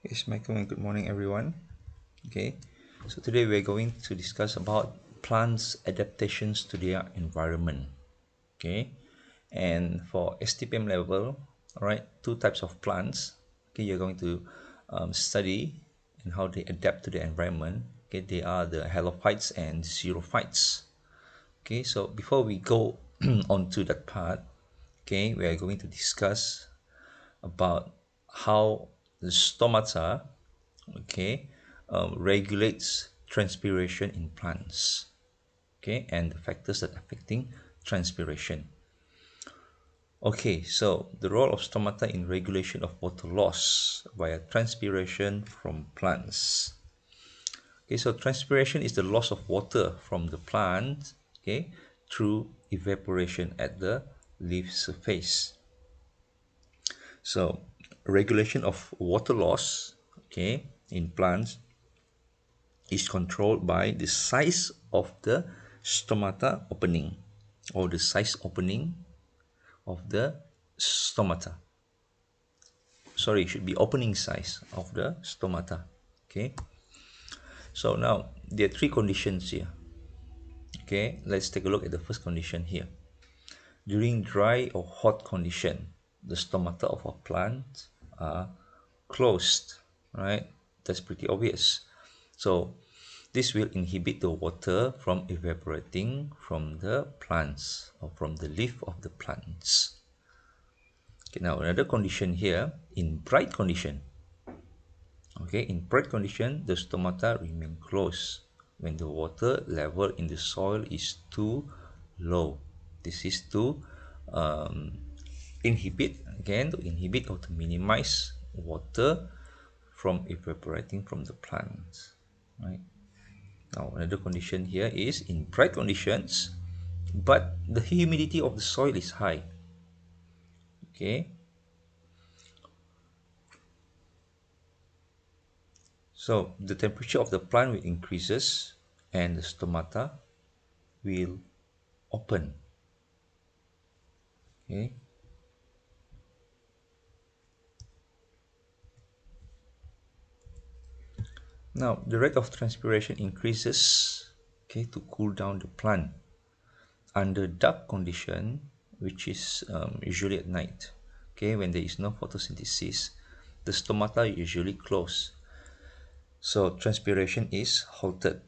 It's Michael and good morning everyone. Okay, so today we're going to discuss about plants' adaptations to their environment. Okay, and for STPM level, all right, two types of plants. Okay, you're going to study and how they adapt to the environment. Okay, they are the halophytes and xerophytes. Okay, so before we go on to that part, okay, we are going to discuss about how the stomata, okay, regulates transpiration in plants, okay, and the factors that affecting transpiration. Okay, so the role of stomata in regulation of water loss via transpiration from plants. Okay, so transpiration is the loss of water from the plant, okay, through evaporation at the leaf surface. So regulation of water loss, okay, in plants is controlled by the size of the stomata opening, or the size opening of the stomata. Sorry, it should be opening size of the stomata. Okay, so now there are three conditions here. Okay, let's take a look at the first condition here. During dry or hot condition, the stomata of a plant are closed, right? That's pretty obvious. So this will inhibit the water from evaporating from the plants or from the leaf of the plants. Okay, now another condition here, in bright condition. Okay, in bright condition, the stomata remain closed when the water level in the soil is too low. This is to inhibit or to minimize water from evaporating from the plants, right? Now another condition here is in bright conditions, but the humidity of the soil is high. Okay, so the temperature of the plant will increases and the stomata will open. Okay, now the rate of transpiration increases, okay, to cool down the plant under dark condition, which is usually at night. Okay, when there is no photosynthesis, the stomata usually close, so transpiration is halted.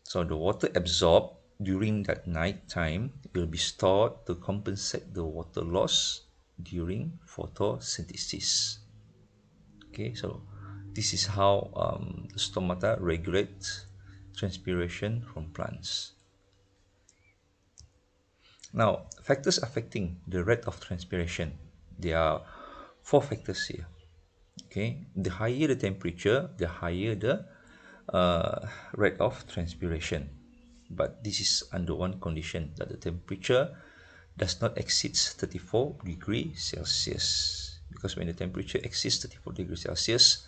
So the water absorbed during that night time will be stored to compensate the water loss during photosynthesis. Okay, so this is how the stomata regulates transpiration from plants. Now, factors affecting the rate of transpiration. There are four factors here. Okay, the higher the temperature, the higher the rate of transpiration. But this is under one condition, that the temperature does not exceed 34 degrees Celsius. Because when the temperature exceeds 34 degrees Celsius,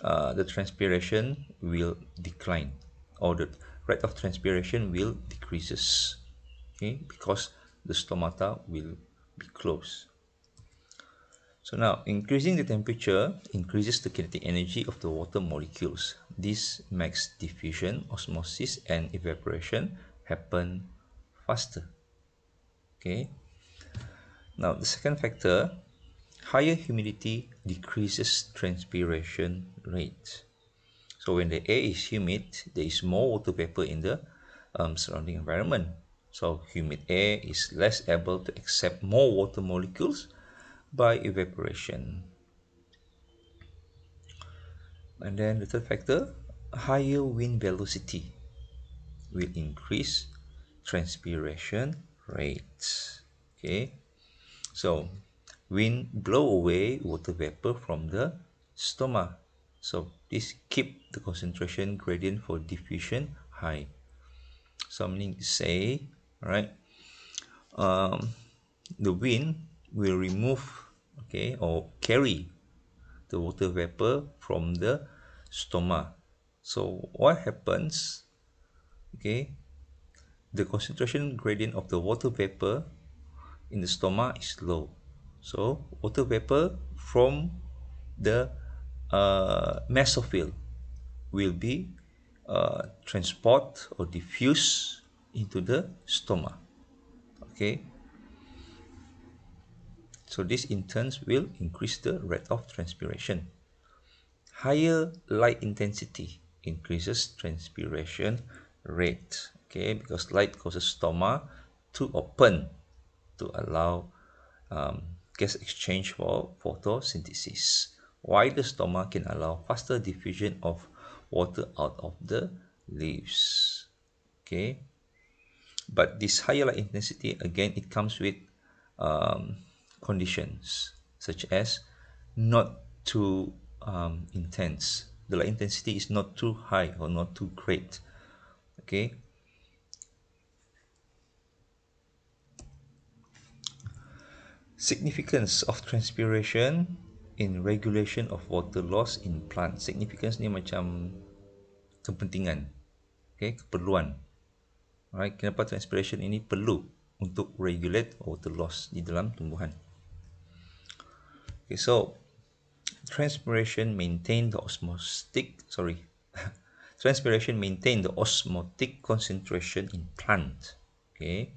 the transpiration will decline, or the rate of transpiration will decreases. Okay, because the stomata will be closed. So now, increasing the temperature increases the kinetic energy of the water molecules. This makes diffusion, osmosis, and evaporation happen faster. Okay. Now, the second factor, higher humidity decreases transpiration rate. So when the air is humid, there is more water vapor in the surrounding environment. So humid air is less able to accept more water molecules by evaporation. And then the third factor, higher wind velocity will increase transpiration rates. Okay, so wind blow away water vapor from the stoma. So this keep the concentration gradient for diffusion high. So meaning to say, right, the wind will remove, okay, or carry the water vapor from the stoma. So what happens, okay, the concentration gradient of the water vapor in the stoma is low. So water vapor from the mesophyll will be transport or diffuse into the stoma. Okay, so this in turn will increase the rate of transpiration. Higher light intensity increases transpiration rate. Okay, because light causes stoma to open to allow gas exchange for photosynthesis. While the stoma can allow faster diffusion of water out of the leaves. Okay, but this higher light intensity, again, it comes with um, conditions such as not too intense. The light intensity is not too high or not too great. Okay, significance of transpiration in regulation of water loss in plants. Significance ni macam kepentingan, okay, keperluan. Alright, kenapa transpiration ini perlu untuk regulate water loss di dalam tumbuhan. Okay, so transpiration maintain the transpiration maintain the osmotic concentration in plant. Okay,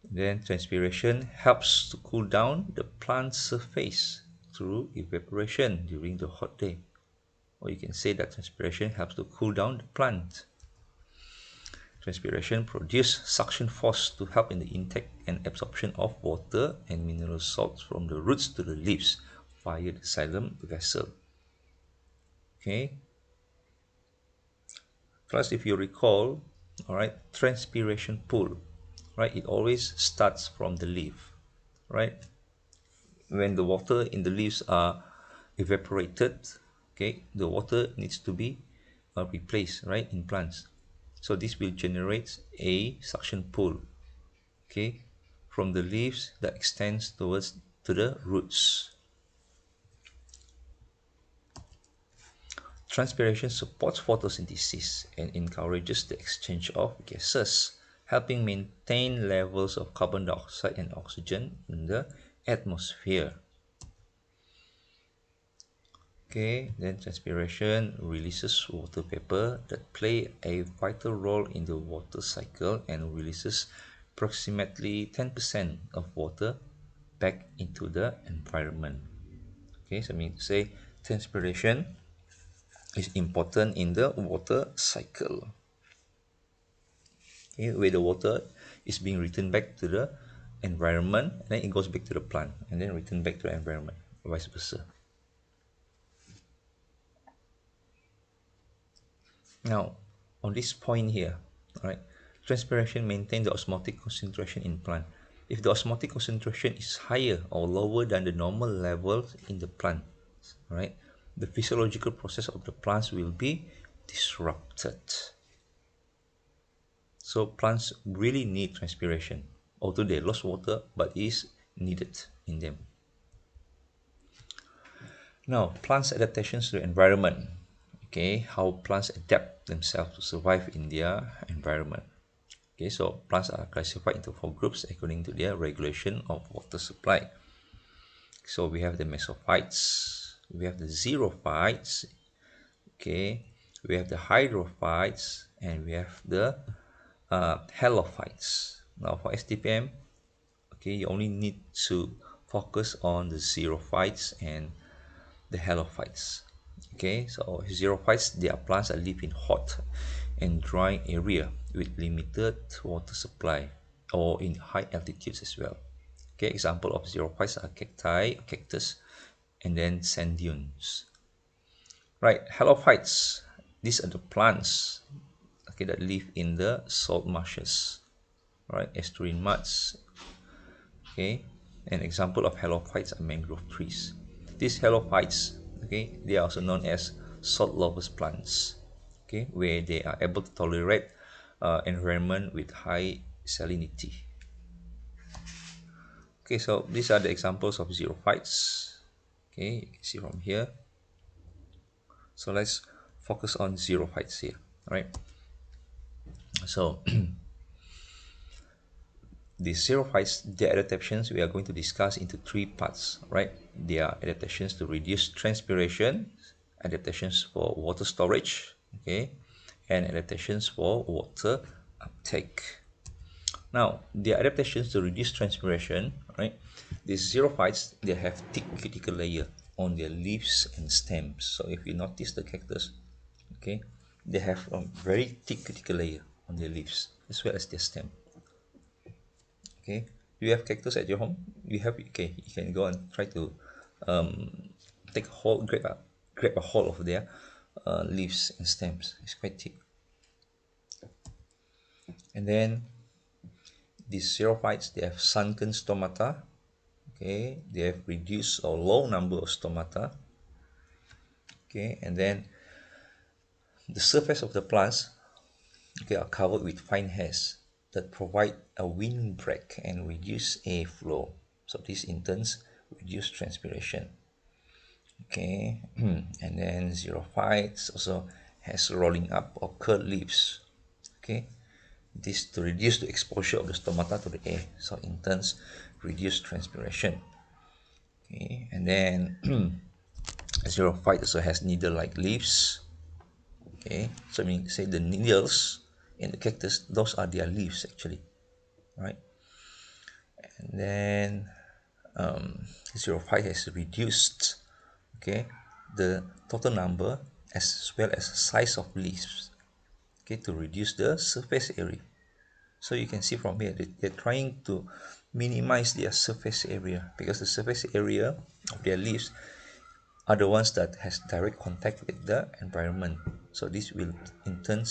then transpiration helps to cool down the plant surface through evaporation during the hot day, or you can say that transpiration helps to cool down the plant. Transpiration produces suction force to help in the intake and absorption of water and mineral salts from the roots to the leaves via the xylem vessel. Okay. Plus, if you recall, all right, transpiration pool, right, it always starts from the leaf, right? When the water in the leaves are evaporated, okay, the water needs to be replaced, right, in plants. So this will generate a suction pool, okay, from the leaves that extends towards to the roots. Transpiration supports photosynthesis and encourages the exchange of gases, helping maintain levels of carbon dioxide and oxygen in the atmosphere. Okay, then transpiration releases water vapor that play a vital role in the water cycle and releases approximately 10% of water back into the environment. Okay, so I mean to say transpiration is important in the water cycle. Okay, where the water is being returned back to the environment, and then it goes back to the plant, and then return back to the environment, vice versa. Now, on this point here, all right, transpiration maintains the osmotic concentration in plant. If the osmotic concentration is higher or lower than the normal levels in the plant, right, the physiological process of the plants will be disrupted. So plants really need transpiration, although they lost water, but it is needed in them. Now, plants' adaptations to the environment. Okay, how plants adapt themselves to survive in their environment. Okay, so plants are classified into 4 groups according to their regulation of water supply. So we have the mesophytes, we have the xerophytes, okay, we have the hydrophytes, and we have the halophytes. Now for STPM, okay, you only need to focus on the xerophytes and the halophytes. Okay, so xerophytes, they are plants that live in hot and dry area with limited water supply or in high altitudes as well. Okay, example of xerophytes are cacti, cactus, and then sand dunes. Right, halophytes, these are the plants, okay, that live in the salt marshes, right, estuarine muds. Okay, an example of halophytes are mangrove trees. These halophytes, okay, they are also known as salt lovers plants, okay, where they are able to tolerate environment with high salinity. Okay, so these are the examples of xerophytes. Okay, you can see from here. So let's focus on xerophytes here, right? So the xerophytes, their adaptations we are going to discuss into three parts, right? They are adaptations to reduce transpiration, adaptations for water storage, okay, and adaptations for water uptake. Now, the adaptations to reduce transpiration, right? These xerophytes, they have thick cuticle layer on their leaves and stems. So if you notice the cactus, okay, they have a very thick cuticle layer on their leaves as well as their stem. Okay, do you have cactus at your home? You have, okay, you can go and try to take a hold, grab a hold of their leaves and stems. It's quite thick. And then these xerophytes, they have sunken stomata. Okay, they have reduced or low number of stomata. Okay, and then the surface of the plants, okay, are covered with fine hairs that provide a windbreak and reduce airflow. So this in turn reduce transpiration. Okay, and then xerophytes also has rolling up or curled leaves. Okay, this to reduce the exposure of the stomata to the air, so in turn reduce transpiration. Okay, and then xerophyte also has needle-like leaves. Okay, so I mean say the needles in the cactus, those are their leaves actually, right? And then xerophyte has reduced, okay, the total number as well as size of leaves, okay, to reduce the surface area. So you can see from here that they're trying to minimize their surface area because the surface area of their leaves are the ones that has direct contact with the environment. So this will in turn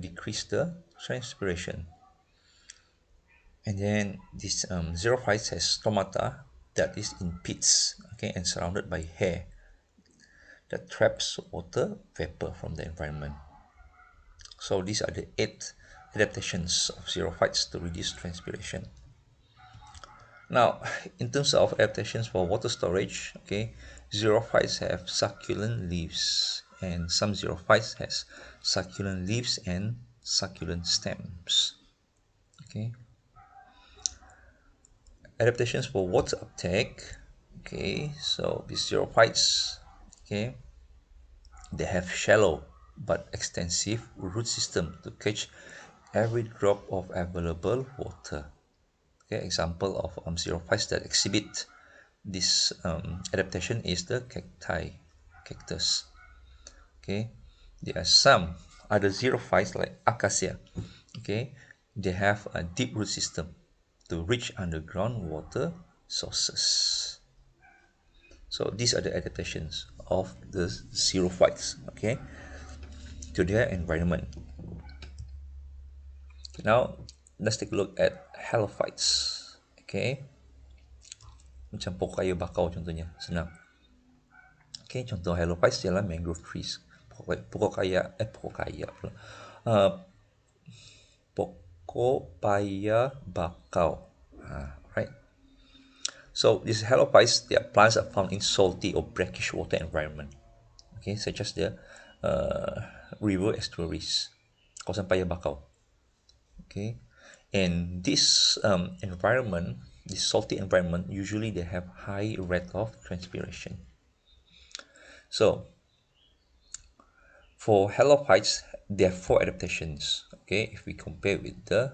decrease the transpiration. And then this xerophytes has stomata that is in pits, okay, and surrounded by hair that traps water vapor from the environment. So these are the 8 adaptations of xerophytes to reduce transpiration. Now, in terms of adaptations for water storage, okay, xerophytes have succulent leaves, and some xerophytes has succulent leaves and succulent stems. Okay, adaptations for water uptake. Okay, so these xerophytes, okay, they have shallow but extensive root system to catch every drop of available water. Okay, example of xerophytes that exhibit this adaptation is the cactus. Okay, there are some other xerophytes like acacia. Okay, they have a deep root system to reach underground water sources. So these are the adaptations of the xerophytes, okay, to their environment. Now let's take a look at halophytes. Okay, macam pokok kayu bakau contohnya, senang. Okay, contoh halophytes ialah mangrove trees. Pokok paya bakau. Right. So these halophytes, their plants are found in salty or brackish water environment. Okay, such as the river estuaries, kawasan paya bakau. Okay, and this environment, this salty environment, usually they have high rate of transpiration. So for halophytes, there are 4 adaptations. Okay, if we compare with the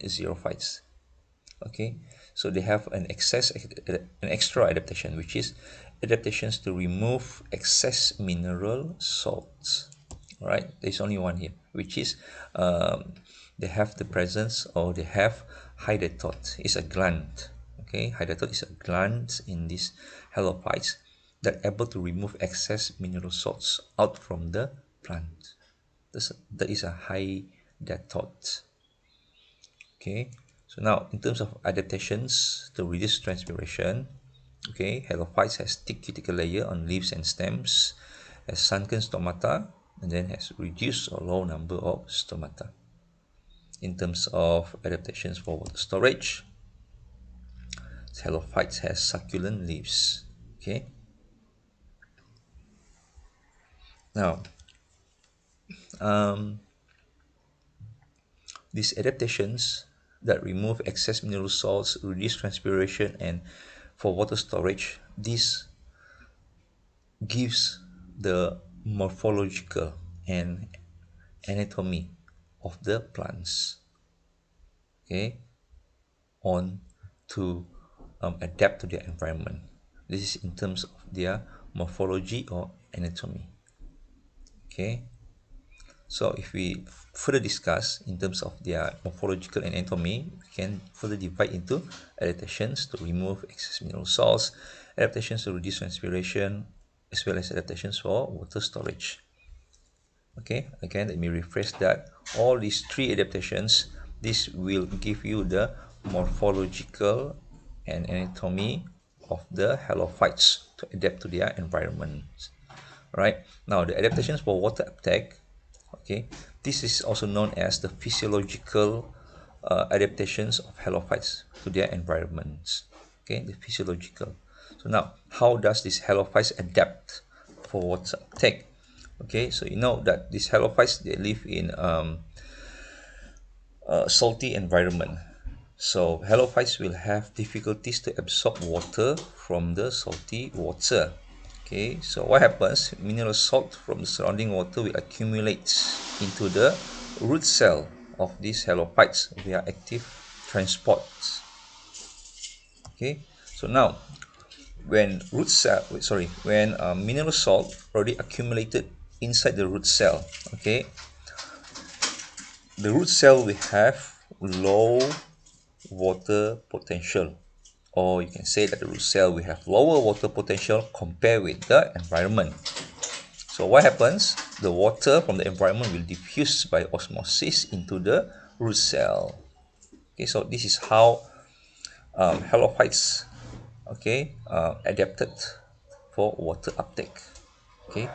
xerophytes. Okay, so they have an extra adaptation, which is adaptations to remove excess mineral salts. All right, there's only one here, which is they have the presence, or they have hydathote. It's a gland. Okay, hydathote is a gland in these halophytes that able to remove excess mineral salts out from the plant. That is a hydathote. Okay, so now in terms of adaptations to reduce transpiration, okay, halophytes has thick cuticle layer on leaves and stems, has sunken stomata, and then has reduced or low number of stomata. In terms of adaptations for water storage, halophytes has succulent leaves. Okay, now these adaptations, that remove excess mineral salts, reduce transpiration, and for water storage. This gives the morphological and anatomy of the plants, okay, on to adapt to their environment. This is in terms of their morphology or anatomy. Okay, so if we further discuss in terms of their morphological and anatomy, we can further divide into adaptations to remove excess mineral salts, adaptations to reduce transpiration, as well as adaptations for water storage. Okay, again, let me rephrase that. All these three adaptations, this will give you the morphological and anatomy of the halophytes to adapt to their environment. Right, now the adaptations for water uptake, okay, this is also known as the physiological adaptations of halophytes to their environments. Okay, the physiological. So now, how does this halophytes adapt for water uptake? Okay, so you know that these halophytes, they live in a salty environment. So halophytes will have difficulties to absorb water from the salty water. Okay, so what happens? Mineral salt from the surrounding water will accumulate into the root cell of these halophytes via active transport. Okay, so now when mineral salt already accumulated inside the root cell, okay, the root cell will have low water potential, or you can say that the root cell will have lower water potential compared with the environment. So what happens? The water from the environment will diffuse by osmosis into the root cell. Okay, so this is how halophytes, okay, adapted for water uptake. Okay,